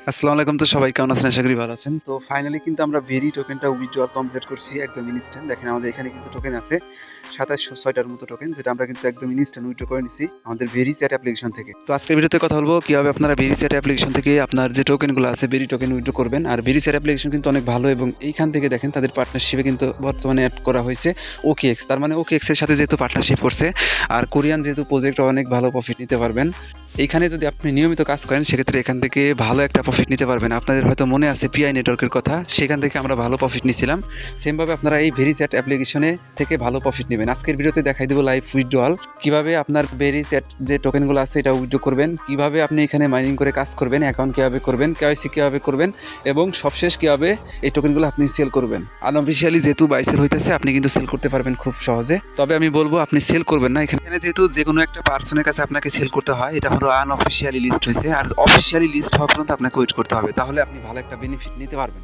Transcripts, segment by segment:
আসসালামু আলাইকুম। তো সবাই কেমন আছেন? আশা করি ভালো আছেন। তো ফাইনালি কিন্তু আমরা ভেরি টোকেনটা উইথড্রল কমপ্লিট করছি একদম ইনস্ট্যান্ট। দেখেন আমাদের এখানে কিন্তু টোকেন আছে ২৭০৬টার মতো টোকেন, যেটা আমরা কিন্তু একদম ইনস্ট্যান্ট উইথড্র করে নিছি আমাদের ভেরি চ্যাট অ্যাপ্লিকেশন থেকে। তো আজকের ভিডিওতে কথা বলবো কিভাবে আপনারা ভেরি চ্যাট অ্যাপ্লিকেশন থেকে আপনার যে টোকেনগুলো আছে ভেরি টোকেন উইথড্র করবেন। আর ভেরি চ্যাট অ্যাপ্লিকেশন কিন্তু অনেক ভালো, এবং এইখান থেকে দেখেন তাদের পার্টনারশিপে কিন্তু বর্তমানে অ্যাড করা হয়েছে ওকেএক্স। তার মানে ওকেএক্স এর সাথে যেহেতু পার্টনারশিপ করছে, আর কোরিয়ান যেহেতু প্রজেক্ট, অনেক ভালো প্রফিট নিতে পারবেন। এইখানে যদি আপনি নিয়মিত কাজ করেন সেক্ষেত্রে এখান থেকে ভালো একটা প্রফিট নিতে পারবেন। আপনাদের হয়তো মনে আছে পিআই নেটওয়ার্কের কথা, সেখান থেকে আমরা ভালো প্রফিট নিয়েছিলাম। সেমভাবে আপনারা এই ভেরি চ্যাট অ্যাপ্লিকেশনে থেকে ভালো প্রফিট নেবেন। আজকের ভিডিওতে দেখাই দেবো লাইভ উইথড্রল, কীভাবে আপনার ভেরি চ্যাট যে টোকেনগুলো আছে এটা উইথড্র করবেন, কীভাবে আপনি এখানে মাইনিং করে কাজ করবেন, অ্যাকাউন্ট কীভাবে করবেন, কেওয়াইসি কীভাবে করবেন, এবং সবশেষ কীভাবে এই টোকেনগুলো আপনি সেল করবেন। আনঅফিসিয়ালি যেহেতু বাই সেল হইতেছে, আপনি কিন্তু সেল করতে পারবেন খুব সহজে। তবে আমি বলবো আপনি সেল করবেন না। এখানে যেহেতু যে কোনো একটা পার্সনের কাছে আপনাকে সেল করতে হয়, এটা হলো আনঅফিসিয়ালি লিস্ট হয়েছে, আর অফিসিয়ালি লিস্ট হওয়া পর্যন্ত আপনাকে ওয়েট করতে হবে, তাহলে আপনি ভালো একটা বেনিফিট নিতে পারবেন।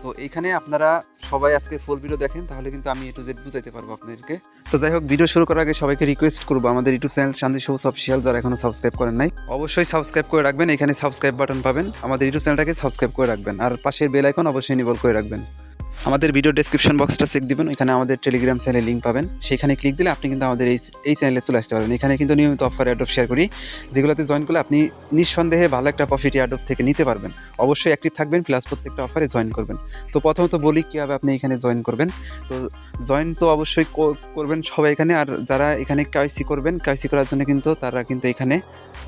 তো এইখানে আপনারা সবাই আজকে ফুল ভিডিও দেখেন, তাহলে কিন্তু আমি A to Z বুঝাইতে পারবো আপনাদেরকে। তো যাই হোক, ভিডিও শুরু করার আগে সবাইকে রিকোয়েস্ট করবো, আমাদের ইউটিউব চ্যানেল শান্তি সবুজ অফিসিয়াল যারা এখনো সাবস্ক্রাইব করেন নাই, অবশ্যই সাবস্ক্রাইব করে রাখবেন। এখানে সাবস্ক্রাইব বাটন পাবেন, আমাদের ইউটিউব চ্যানেলটাকে সাবস্ক্রাইব করে রাখবেন, আর পাশের বেল আইকন অবশ্যই নিবল করে রাখবেন। আমাদের ভিডিও ডেসক্রিপশন বক্সটা চেক দিবেন, এখানে আমাদের টেলিগ্রাম চ্যানেলের লিঙ্ক পাবেন। সেখানে ক্লিক দিলে আপনি কিন্তু আমাদের এই চ্যানেলে চলে আসতে পারবেন। এখানে কিন্তু নিয়মিত অফার অ্যাডপ শেয়ার করি, যেগুলোতে জয়েন করলে আপনি নিঃসন্দেহে ভালো একটা প্রফিট অ্যাডপ থেকে নিতে পারবেন। অবশ্যই অ্যাক্টিভ থাকবেন, প্লাস প্রত্যেকটা অফারে জয়েন করবেন। তো প্রথমত বলি কীভাবে আপনি এখানে জয়েন করবেন। তো জয়েন তো অবশ্যই করবেন সবাই এখানে, আর যারা এখানে কেওয়াইসি করবেন, কেওয়াইসি করার জন্য কিন্তু তারা কিন্তু এখানে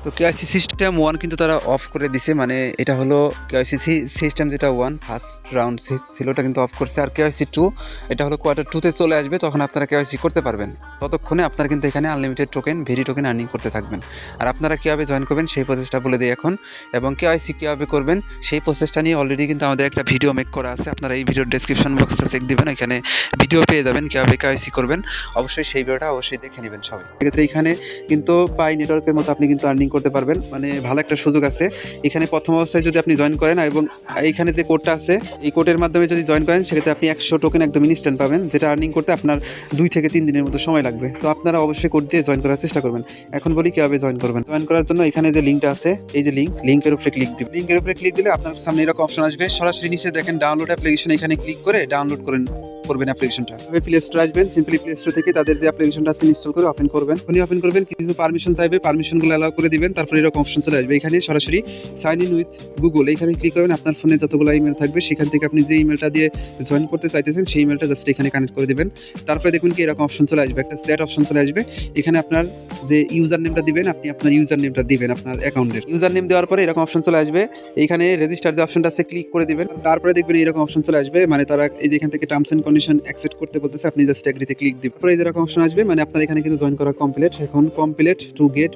তো কেওয়াইসি সিস্টেম 1 কিন্তু তারা অফ করে দিছে, মানে এটা হলো কেওয়াইসি সিস্টেম যেটা 1 ফার্স্ট রাউন্ড ছিল ওটা কিন্তু অফ করছে। আর কেওয়াইসি 2 এটা হলো কোয়ার্টার 2তে চলে আসবে, তখন আপনারা কেওয়াইসি করতে পারবেন। ততক্ষণে আপনারা কিন্তু এখানে unlimited token very token earning করতে থাকবেন। আর আপনারা কীভাবে জয়েন করবেন সেই প্রসেসটা বলে দিই এখন, এবং কেওয়াইসি কীভাবে করবেন সেই প্রসেসটা নিয়ে অলরেডি কিন্তু আমাদের একটা ভিডিও মেক করা আছে। আপনারা এই ভিডিওর ডেসক্রিপশন বক্সটা চেক দিবেন, এখানে ভিডিও পেয়ে যাবেন কীভাবে কেওয়াইসি করবেন। অবশ্যই সেই ভিডিওটা অবশ্যই দেখে নেবেন সবাই। সেক্ষেত্রে এখানে কিন্তু পাই নেটওয়ার্কের মতো আপনি কিন্তু আর্নিং করতে পারবেন, মানে ভালো একটা সুযোগ আছে। এখানে প্রথম অবস্থায় যদি আপনি জয়েন করেন, এবং এইখানে যে কোডটা আছে এই কোডের মাধ্যমে যদি জয়েন করেন, সেক্ষেত্রে আপনি 100 টোকেন একদম ইনস্ট্যান্ট পাবেন, যেটা আর্নিং করতে আপনার 2 থেকে 3 দিনের মতো সময় লাগবে। তো আপনারা অবশ্যই কোড দিয়ে জয়েন করার চেষ্টা করবেন। এখন বলি কীভাবে জয়েন করবেন। জয়েন করার জন্য এখানে যে লিঙ্কটা আছে, এই যে লিঙ্কের উপরে ক্লিক দিবেন। লিঙ্কের উপরে ক্লিক দিলে আপনার সামনে এরকম অপশন আসবে, সরাসরি নিচে দেখেন ডাউনলোড অ্যাপ্লিকেশন, এখানে ক্লিক করে ডাউনলোড করবেন অ্যাপ্লিকেশনটা। প্লে স্টোরে আসবেন, সিম্পলি প্লে স্টোর থেকে তাদের যে অ্যাপ্লিকেশনটা আছে ইনস্টল করে ওপেন করবেন। ওপেন করবেন, কিছু পারমিশন চাইবে, পারমিশনগুলো অ্যালাউ করে দিবেন। তারপরে এরকম অপশন চলে আসবে, এখানে সরাসরি সাইন ইন উইথ গুগল, এখানে ক্লিক করবেন। আপনার ফোনে যতগুলো ইমেল থাকবে সেখান থেকে আপনি যে ইমেলটা দিয়ে জয়েন করতে চাইতেছেন সেই ইমেলটা জাস্ট এখানে কানেক্ট করে দিবেন। তারপরে দেখবেন কি এরকম অপশন চলে আসবে, একটা চ্যাট অপশন চলে আসবে। এখানে আপনার যে ইউজার নেমটা দিবেন, আপনি আপনার ইউজার নেমটা দিবেন, আপনার অ্যাকাউন্টের ইউজার নেম দেওয়ার পরে এরকম অপশন চলে আসবে। এইখানে রেজিস্টার যে অপশনটা আছে ক্লিক করে দিবেন। তারপরে দেখবেন এরকম অপশন চলে আসবে, মানে তারা এই যে এখান থেকে টার্মস এন্ড কন্ডিশন অ্যাকসেপ্ট করতে বলতেছে, আপনি জাস্ট এগ্রিতে ক্লিক দিবেন। তারপরে এই যেরকম অপশন আসবে, মানে আপনার এখানে কিন্তু জয়েন করা কমপ্লিট। এখন কমপ্লিট টু গেট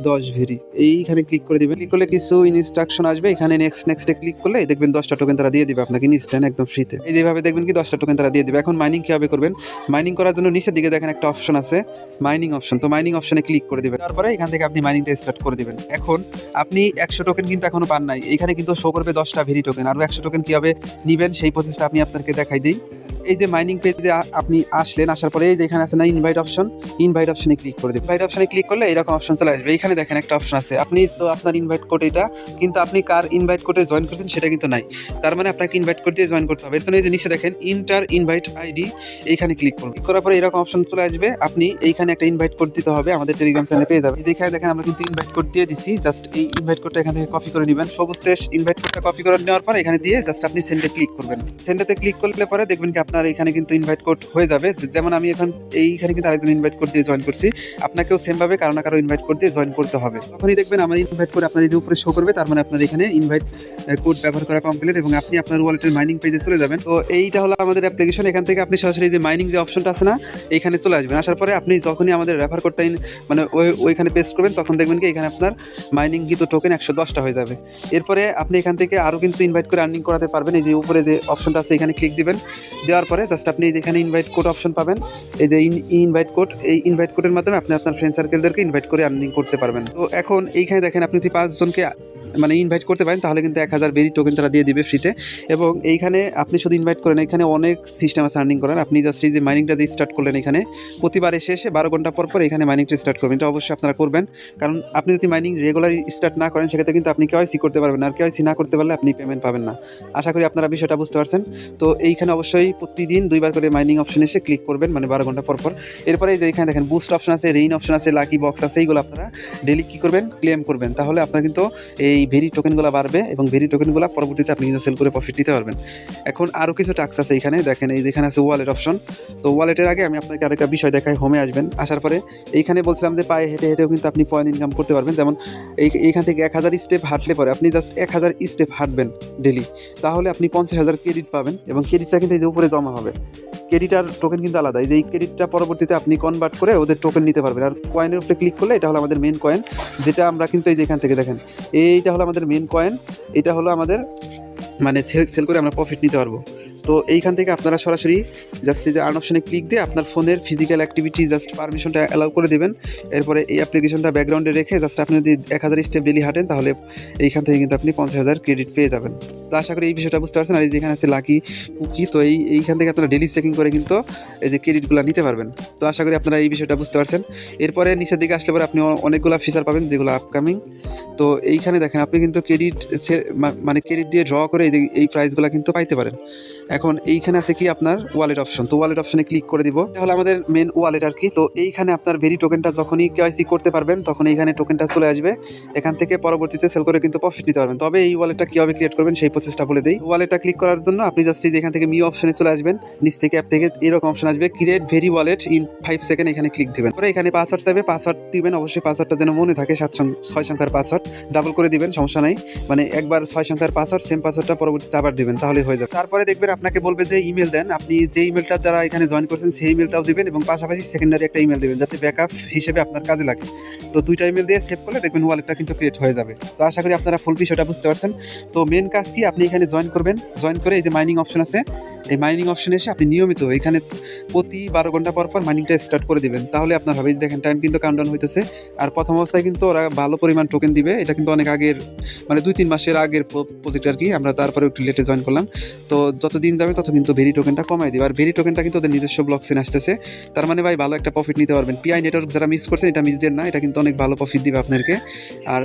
10 ভেরি, এইখানে ক্লিক করে দিবেন। ক্লিক করলে কিছু ইনস্ট্রাকশন আসবে, এখানে নেক্সটে ক্লিক করলে দেখবেন 10টা টোকেন তারা দিয়ে দিবে আপনাকে ইনস্ট্যান্ট একদম ফ্রিতে। এই যেভাবে দেখবেন কি 10টা টোকেন তারা দিয়ে দিবে। এখন মাইনিং কীভাবে করবেন। মাইনিং করার জন্য নিচের দিকে দেখেন একটা অপশন আছে মাইনিং অপশন, তো মাইনিং অপশনে ক্লিক করে দিবেন। তারপরে এখান থেকে আপনি মাইনিংটা স্টার্ট করে দিবেন। এখন আপনি 100 টোকেন কিন্তু এখনো পান নাই, এখানে কিন্তু শো করবে 10টা ভেরি টোকেন। আর 100 টোকেন কীভাবে নেবেন সেই প্রসেসটা আমি আপনাকে দেখাই দিই। এই যে মাইনিং পেজে আপনি আসার পরে এই যে এখানে আছে না ইনভাইট অপশনে ক্লিক করে দিন। ইনভাইট অপশনে ক্লিক করলে এরকম অপশন চলে আসবে। এখানে দেখেন একটা অপশন আছে, আপনি তো আপনার ইনভাইট কোড এটা, কিন্তু আপনি কার ইনভাইট কোডে জয়েন করছেন সেটা কিন্তু নাই। তার মানে আপনাকে ইনভাইট কোড দিয়ে জয়েন করতে হবে। এর জন্য এই যে নিচে দেখেন ইন্টার ইনভাইট আইডি, এইখানে ক্লিক করুন। ক্লিক করার পরে এরকম অপশন চলে আসবে, আপনি এইখানে একটা ইনভাইট কোড দিতে হবে, আমাদের টেলিগ্রাম চ্যানেলে পেয়ে যাবেন। এখানে দেখেন আমরা কিন্তু ইনভাইট কোড দিয়ে দিছি, জাস্ট এই ইনভাইট কোডটা এখান থেকে কপি করে নেবেন। সবুজ টেস্ট ইনভাইট কোডটা কপি করে নেওয়ার পর এখানে দিয়ে জাস্ট আপনি সেন্ডে ক্লিক করবেন। সেন্ডেতে ক্লিক করলে পরে দেখবেন কি আপনার এখানে কিন্তু ইনভাইট কোড হয়ে যাবে। যেমন আমি এখন এইখানে কিন্তু আরেকজন ইনভাইট কোড দিয়ে জয়েন করছি, আপনাকেও সেম ভাবে কারো না কারো ইনভাইট কোড দিয়ে জয়েন করতে হবে। তখনই দেখবেন আমার ইনভাইট কোড আপনার এই উপরে শো করবে, তার মানে আপনার এখানে ইনভাইট কোড ব্যবহার করা কমপ্লিট, এবং আপনি আপনার ওয়ালেটের মাইনিং পেজে চলে যাবেন। তো এইটা হলো আমাদের অ্যাপ্লিকেশন। এখান থেকে আপনি সরাসরি যে মাইনিং যে অপশনটা আছে না, এইখানে চলে আসবেন। আসার পরে আপনি যখনই আমাদের রেফার কোডটা মানে ওইখানে পেস্ট করবেন, তখন দেখবেন কি এখানে আপনার মাইনিং কিন্তু টোকেন 110টা হয়ে যাবে। এরপরে আপনি এখান থেকে আরও কিন্তু ইনভাইট করে আর্নিং করাতে পারবেন। এই যে উপরে যে অপশনটা আছে এখানে ক্লিক দিবেন, দেওয়ার পরে জাস্ট আপনি এখানে ইনভাইট কোড অপশন পাবেন। এই যে ইনভাইট কোড, এই ইনভাইট কোডের মাধ্যমে আপনি আপনার ফ্রেন্ড সার্কেলদেরকে ইনভাইট করে আর্নিং করতে পারবেন। তো এখন এইখানে দেখেন আপনি যদি 5 জনকে মানে ইনভাইট করতে পারেন, তাহলে কিন্তু 1000 ভেরি টোকেন তারা দিয়ে দিবে ফ্রিতে। এবং এইখানে আপনি শুধু ইনভাইট করেন, এখানে অনেক সিস্টেম আছে আর্নিং করার। আপনি জাস্ট এই যে মাইনিংটা যে স্টার্ট করলেন, এখানে প্রতিবার এসে 12 ঘন্টা পর পর এখানে মাইনিংটা স্টার্ট করবেন। এটা অবশ্যই আপনারা করবেন, কারণ আপনি যদি মাইনিং রেগুলার স্টার্ট না করেন সেক্ষেত্রে কিন্তু আপনি কেওয়াইসি করতে পারবেন না, আর কেওয়াইসি না করতে পারলে আপনি পেমেন্ট পাবেন না। আশা করি আপনারা বিষয়টা বুঝতে পারছেন। তো এইখানে অবশ্যই প্রতিদিন 2বার করে মাইনিং অপশন এসে ক্লিক করবেন, মানে 12 ঘন্টা পর পর। এরপরে এই যে এখানে দেখেন বুস্ট অপশন আছে, রেইন অপশন আছে, লাকি বক্স আছে, এইগুলো আপনারা ডেলি কী করবেন, ক্লেম করবেন। তাহলে আপনার কিন্তু এই ভেরি টোকেনগুলো বাড়বে এবং ভেরি টোকেনগুলো পরবর্তীতে আপনি কিন্তু সেল করে প্রফিট নিতে পারবেন। এখন আরও কিছু টাস্ক আছে এইখানে দেখেন, এই যেখানে আছে ওয়ালেট অপশন। তো ওয়ালেটের আগে আমি আপনাকে আরেকটা বিষয় দেখাই। হোমে আসবেন, আসার পরে এইখানে বলছিলাম যে পায়ে হেঁটে হেঁটেও কিন্তু আপনি পয়েন্ট ইনকাম করতে পারবেন। যেমন এইখান থেকে 1000 স্টেপ হাঁটলে পরে আপনি জাস্ট 1000 স্টেপ হাঁটবেন ডেলি, তাহলে আপনি 50,000 ক্রেডিট পাবেন এবং ক্রেডিটটা কিন্তু এই যে উপরে জমা হবে। ক্রেডিট আর টোকেন কিন্তু আলাদা। এই যে এই ক্রেডিটটা পরবর্তীতে আপনি কনভার্ট করে ওদের টোকেন নিতে পারবেন। আর কয়েনের উপরে ক্লিক করলে এটা হলো আমাদের মেন কয়েন, যেটা আমরা কিন্তু এই যে এখান থেকে দেখেন, এইটা হলো আমাদের মেন কয়েন। এটা হলো আমাদের মানে সেল করে আমরা প্রফিট নিতে পারবো। তো এইখান থেকে আপনারা সরাসরি জাস্ট এই যে আর্ন অপশনে ক্লিক দিয়ে আপনার ফোনের ফিজিক্যাল অ্যাক্টিভিটি জাস্ট পারমিশনটা অ্যালাউ করে দেবেন। এরপরে এই অ্যাপ্লিকেশনটা ব্যাকগ্রাউন্ডে রেখে জাস্ট আপনি যদি 1000 স্টেপ ডেলি হাঁটেন, তাহলে এইখান থেকে কিন্তু আপনি 50,000 ক্রেডিট পেয়ে যাবেন। তো আশা করি এই বিষয়টা বুঝতে পারছেন। আর এই যেখানে আছে লাকি কুকি, তো এইখান থেকে আপনারা ডেলি চেকিং করে কিন্তু এই যে ক্রেডিটগুলো নিতে পারবেন। তো আশা করি আপনারা এই বিষয়টা বুঝতে পারছেন। এরপরে নিচের দিকে আসলে পরে আপনি অনেকগুলো ফিচার পাবেন যেগুলো আপকামিং। তো এইখানে দেখেন আপনি কিন্তু ক্রেডিট মানে ক্রেডিট দিয়ে ড্র করে এই প্রাইসগুলো কিন্তু পাইতে পারেন। এখন এইখানে আছে কি আপনার ওয়ালেট অপশন। তো ওয়ালেট অপশনে ক্লিক করে দিব, তাহলে আমাদের মেন ওয়ালেট আর কি। তো এইখানে আপনার ভেরি টোকেনটা যখনই কেওয়াইসি করতে পারবেন তখন এইখানে টোকেনটা চলে আসবে। এখান থেকে পরবর্তীতে সেল করে কিন্তু প্রফিট নিতে পারবেন। তবে এই ওয়ালেটটা কীভাবে ক্রিয়েট করবেন সেই প্রসেসটা বলে দিই। ওয়ালেটটা ক্লিক করার জন্য আপনি জাস্ট এখান থেকে মি অপশনে চলে আসবেন, নিচ থেকে অ্যাপ থেকে এরকম অপশন আসবে create very wallet in 5 second, এখানে ক্লিক দিবেন। পরে এখানে পাসওয়ার্ড চাইবে, পাসওয়ার্ড দিবেন। অবশ্যই পাসওয়ার্ডটা যেন মনে থাকে, 6 সংখ্যার পাসওয়ার্ড ডাবল করে দিবেন, সমস্যা নাই। মানে একবার 6 সংখ্যার পাসওয়ার্ড, সেম পাসওয়ার্ডটা পরবর্তীতে আবার দিবেন, তাহলে হয়ে যাবে। তারপরে দেখবেন আপনাকে বলবে যে ইমেল দেন, আপনি যে ইমেলটার দ্বারা এখানে জয়েন করছেন সেই ইমেলটাও দিবেন এবং পাশাপাশি সেকেন্ডারি একটা ইমেল দিবেন, যাতে ব্যাকআপ হিসেবে আপনার কাজে লাগে। তো 2টা ইমেল দিয়ে সেভ করলে দেখবেন ওয়ালেটটা কিন্তু ক্রিয়েট হয়ে যাবে। তো আশা করি আপনারা ফুল বিষয়টা বুঝতে পারছেন। তো মেন কাজ কি, আপনি এখানে জয়েন করবেন, জয়েন করে এই যে মাইনিং অপশন আছে, এই মাইনিং অপশনে এসে আপনি নিয়মিত এখানে প্রতি 12 ঘন্টা পর পর মাইনিংটা স্টার্ট করে দিবেন। তাহলে আপনার হবে, দেখেন টাইম কিন্তু কাউন্টডাউন হইতেছে। আর প্রথম অবস্থায় কিন্তু ওরা ভালো পরিমাণ টোকেন দিবে। এটা কিন্তু অনেক আগের, মানে 2-3 মাসের আগের প্রজেক্ট আর কি। আমরা তারপরে একটু লেটে জয়েন করলাম। তো যত দিন যাবে তত কিন্তু ভেরি টোকেনটা কমাই দিবে। আর ভেরি টোকেনটা কিন্তু ওদের নিজস্ব ব্লক চেনে আসতেছে। তার মানে ভাই ভালো একটা প্রফিট নিতে পারবেন। পিআই নেটওয়ার্ক যারা মিস করছেন, এটা মিস দেন না, এটা কিন্তু অনেক ভালো প্রফিট দিবে আপনাদেরকে। আর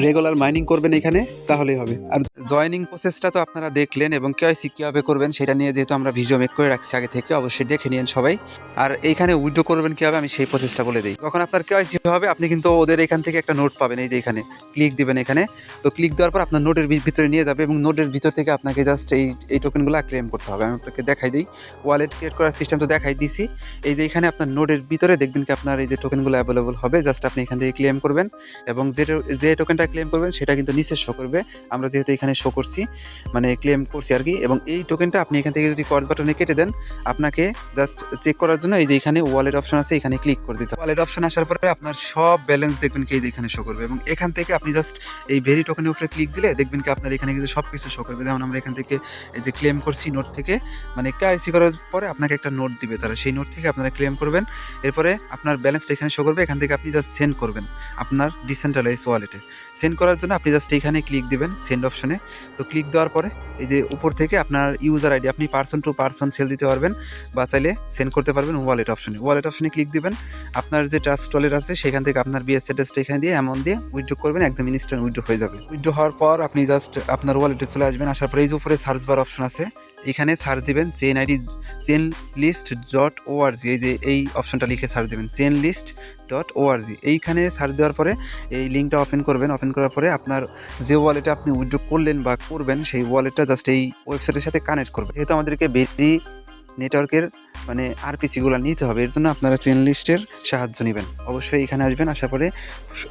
রেগুলার মাইনিং করবেন এখানে, তাহলেই হবে। আর জয়েনিং প্রসেসটা তো আপনারা দেখলেন, এবং কেওয়াইসি কীভাবে করবেন সেটা নিয়ে যেহেতু আমরা ভিডিও মেক করে রাখছি আগে থেকে, অবশ্যই দেখে নিন সবাই। আর এইখানে উইথড্র করবেন কীভাবে আমি সেই প্রসেসটা বলে দিই। যখন আপনার কেওয়াইসি হবে আপনি কিন্তু ওদের এখান থেকে একটা নোট পাবেন, এই যে এখানে ক্লিক দিবেন এখানে। তো ক্লিক দেওয়ার পর আপনার নোটের ভিতরে নিয়ে যাবে এবং নোটের ভিতর থেকে আপনাকে জাস্ট এই টোকেনগুলো ক্লেম করতে হবে। আমি আপনাকে দেখাই দিই, ওয়ালেট ক্রিয়েট করার সিস্টেম তো দেখাই দিছি। এই যে এখানে আপনার নোটের ভিতরে দেখবেন কি আপনার এই যে টোকেনগুলো অ্যাভেলেবল হবে, জাস্ট আপনি এখান থেকে ক্লেম করবেন এবং যে টোকেনটা ক্লেম করবেন সেটা কিন্তু নিচে শো করবে। আমরা যেহেতু এখানে শো করছি, মানে ক্লেম করছি আর কি। এবং এই টোকেনটা আপনি এখান থেকে যদি ক্রস বাটনে কেটে দেন, আপনাকে জাস্ট চেক করার জন্য এই যে এখানে ওয়ালেট অপশন আছে, এখানে ক্লিক করে দিতে হবে। ওয়ালেট অপশন আসার পরে আপনার সব ব্যালেন্স দেখবেন কি এখানে শো করবে এবং এখান থেকে আপনি জাস্ট এই ভেরি টোকেনের উপরে ক্লিক দিলে দেখবেন কি আপনার এখানে কিন্তু সব কিছু শো করবে। যেমন আমরা এখান থেকে এই যে ক্লেম করছি নোট থেকে, মানে কেওয়াইসি করার পরে আপনাকে একটা নোট দিবে তারা, সেই নোট থেকে আপনারা ক্লেম করবেন। এরপরে আপনার ব্যালেন্সটা এখানে শো করবে, এখান থেকে আপনি জাস্ট সেন্ড করবেন আপনার ডিসেন্ট্রালাইজ ওয়ালেটে। সেন্ড করার জন্য আপনি জাস্ট এখানে ক্লিক দিবেন সেন্ড অপশনে। তো ক্লিক দেওয়ার পরে এই যে উপর থেকে আপনার ইউজার আইডি, আপনি পার্সন টু পার্সন সেল দিতে পারবেন বা চাইলে সেন্ড করতে পারবেন ওয়ালেট অপশনে। ওয়ালেট অপশনে ক্লিক দিবেন, আপনার যে ট্রাস্ট ওয়ালেট আছে সেখান থেকে আপনার বিএস অ্যাড্রেসটা এখানে দিয়ে অ্যামাউন্ট দিয়ে উইথড্র করবেন, একদম ইনস্ট্যান্ট উইথড্র হয়ে যাবে। উইথড্র হওয়ার পর আপনি জাস্ট আপনার ওয়ালেটে চলে আসবেন। আসার পরে এই যে উপরে সার্চ বার অপশন আছে, এখানে সার্চ দিবেন chainlist.org, এই যে এই অপশনটা লিখে সার্চ দেবেন chainlist.org। এইখানে সার্চ দেওয়ার পরে এই লিঙ্কটা ওপেন করবেন। ওপেন করার পরে আপনার যে ওয়ালেটে আপনি উইথড্র করলেন বা করবেন সেই ওয়ালেটটা জাস্ট এই ওয়েবসাইটের সাথে কানেক্ট করবেন। যেহেতু আমাদেরকে ভেরি নেটওয়ার্কের মানে আরপিসিগুলো নিতে হবে, এর জন্য আপনারা চেন লিস্টের সাহায্য নেবেন। অবশ্যই এখানে আসবেন, আসার পরে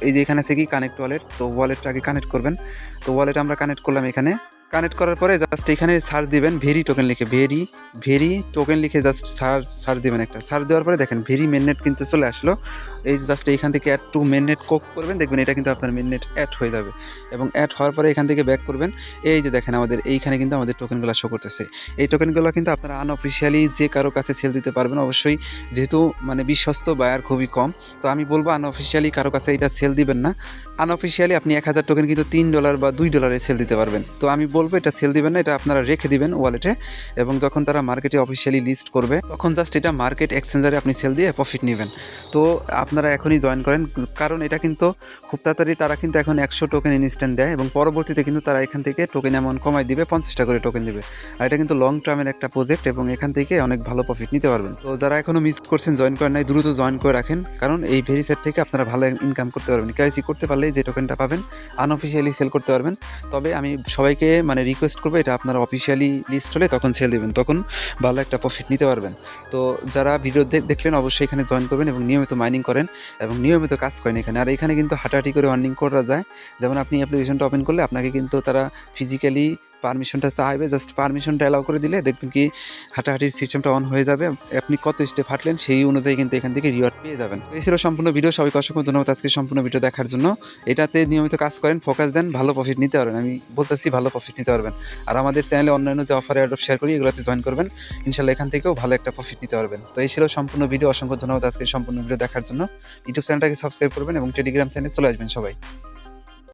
এই যে এখানে আছে কি কানেক্ট ওয়ালেট, তো ওয়ালেটটা আগে কানেক্ট করবেন। তো ওয়ালেট আমরা কানেক্ট করলাম এখানে। কানেক্ট করার পরে জাস্ট এখানে সার্চ দিবেন ভেরি টোকেন লিখে, ভেরি টোকেন লিখে জাস্ট সার্চ দিবেন একটা। সার্চ দেওয়ার পরে দেখেন ভেরি মেননেট কিন্তু চলে আসলো। এই জাস্ট এইখান থেকে অ্যাড টু মেননেট কোক করবেন, দেখবেন এটা কিন্তু আপনার মেননেট অ্যাড হয়ে যাবে। এবং অ্যাড হওয়ার পরে এখান থেকে ব্যাক করবেন। এই যে দেখেন আমাদের এইখানে কিন্তু আমাদের টোকেনগুলো শো করতেছে। এই টোকেনগুলো কিন্তু আপনারা আনঅফিসিয়ালি যে কারো কাছে সেল দিতে পারবেন অবশ্যই, যেহেতু মানে বিশ্বস্ত বায়ার খুবই কম। তো আমি বলবো আনঅফিসিয়ালি কারো কাছে এটা সেল দিবেন না। আনঅফিসিয়ালি আপনি 1000 টোকেন কিন্তু $3 বা $2 সেল দিতে পারবেন। তো আমি বলবো এটা সেল দিবেন না, এটা আপনারা রেখে দিবেন ওয়ালেটে, এবং যখন তারা মার্কেটে অফিসিয়ালি লিস্ট করবে তখন জাস্ট এটা মার্কেট এক্সচেঞ্জারে আপনি সেল দিয়ে প্রফিট নেবেন। তো আপনারা এখনই জয়েন করেন, কারণ এটা কিন্তু খুব তাড়াতাড়ি তারা কিন্তু এখন 100 টোকেন ইনস্ট্যান্ট দেয়, এবং পরবর্তীতে কিন্তু তারা এখান থেকে টোকেন অ্যামাউন্ট কমাই দিবে, 50টা করে টোকেন দিবে। আর এটা কিন্তু লং টার্মের একটা প্রজেক্ট, এবং এখান থেকে অনেক ভালো প্রফিট নিতে পারবেন। তো যারা এখনও মিস করছেন, জয়েন করেন নাই, দ্রুত জয়েন করে রাখেন, কারণ এই ভেরিসাইট থেকে আপনারা ভালো ইনকাম করতে পারবেন। কেওয়াইসি করতে পারলেই যে টোকেনটা পাবেন আনঅফিসিয়ালি সেল করতে পারবেন। তবে আমি সবাইকে মানে রিকোয়েস্ট করবো, এটা আপনারা অফিসিয়ালি লিস্ট হলে তখন সেল দেবেন, তখন ভালো একটা প্রফিট নিতে পারবেন। তো যারা ভিডিও দেখলেন অবশ্যই এখানে জয়েন করবেন এবং নিয়মিত মাইনিং করেন এবং নিয়মিত কাজ করেন এখানে। আর এখানে কিন্তু হাঁটাহাঁটি করে আর্নিং করা যায়। যেমন আপনি অ্যাপ্লিকেশনটা ওপেন করলে আপনাকে কিন্তু তারা ফিজিক্যালি পারমিশনটা চাইবে, জাস্ট পারমিশনটা অ্যালাউ করে দিলে দেখবেন কি হাঁটাহাঁটির সিস্টেমটা অন হয়ে যাবে। আপনি কত স্টেপ হাঁটলেন সেই অনুযায়ী কিন্তু এখান থেকে রিওয়ার্ড পেয়ে যাবেন। এই ছিল সম্পূর্ণ ভিডিও। সবাইকে অসংখ্য ধন্যবাদ আজকে সম্পূর্ণ ভিডিও দেখার জন্য। এটাতে নিয়মিত কাজ করেন, ফোকাস দেন, ভালো প্রফিট নিতে পারবেন। আমি বলতেছি ভালো প্রফিট নিতে পারবেন। আর আমাদের চ্যানেলে অন্যান্য যে অফার অ্যাডপ শেয়ার করি এগুলোতে জয়েন করবেন, ইনশাল্লাহ এখান থেকেও ভালো একটা প্রফিট নিতে পারবেন। তো এই ছিল সম্পূর্ণ ভিডিও। অসংখ্য ধন্যবাদ আজকে সম্পূর্ণ ভিডিও দেখার জন্য। ইউটিউব চ্যানেলটাকে সাবস্ক্রাইব করবেন এবং টেলিগ্রাম চ্যানেলে চলে আসবেন সবাই।